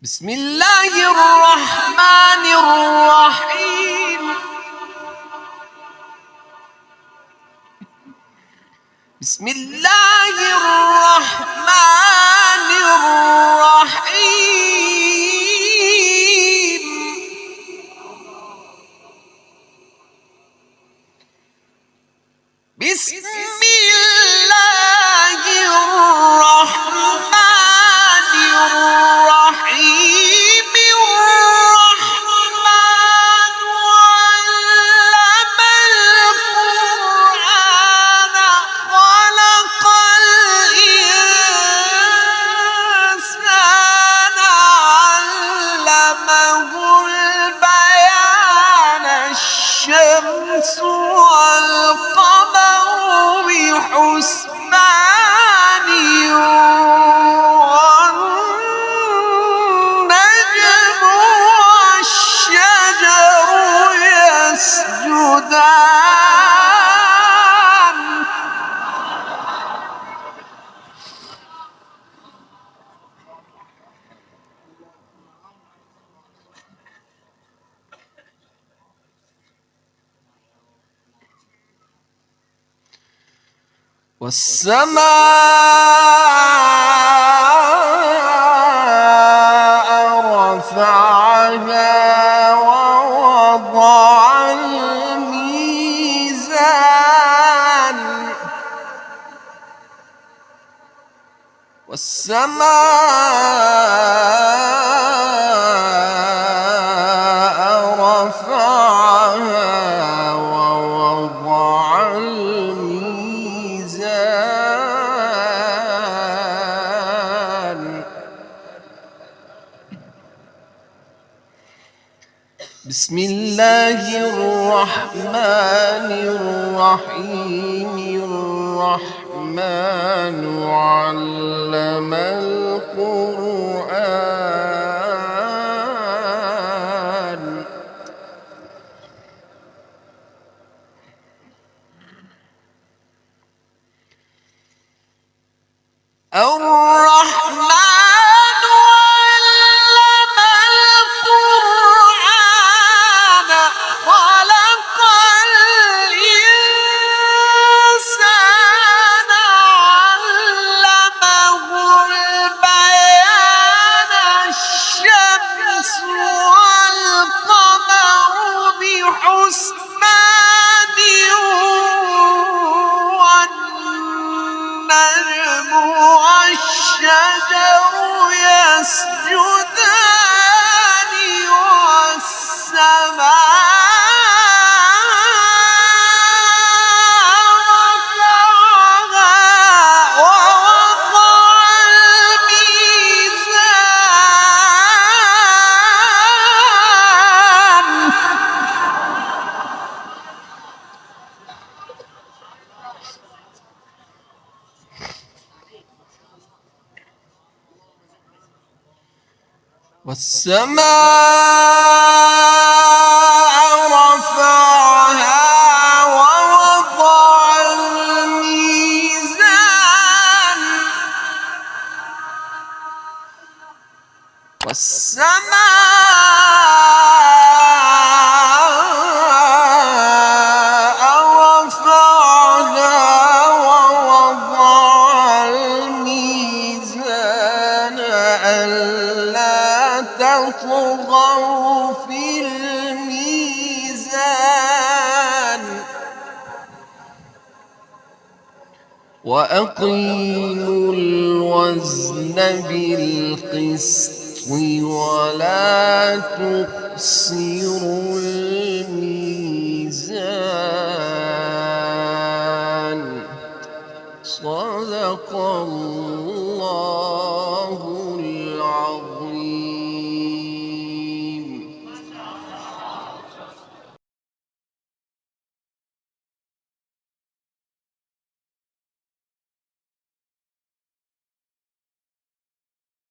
بسم الله الرحمن الرحيم. بسم الله الرحمن الرحيم. بسم الله الرحمن الرحيم. الرحمن علم القرآن خلق الإنسان علمه البيان. الشمس والقمر بحسبان والنجم والشجر يسجدان. والسماء رفعها ووضع الميزان. والسماء رفعها ووضع الميزان. بسم الله الرحمن الرحيم. الرحمن علم القرآن. الرحمن علم القرآن خلق الإنسان علمه البيان. الشمس والقمر بحسبان والنجم والشجر يسجدان. والسماء رفعها ووضع الميزان. والسماء رفعها ووضع الميزان. والسماء رفعها ووضع الميزان. ألا تطغوا في الميزان وأقيموا الوزن بالقسط ولا تخسروا الميزان. صدق الله.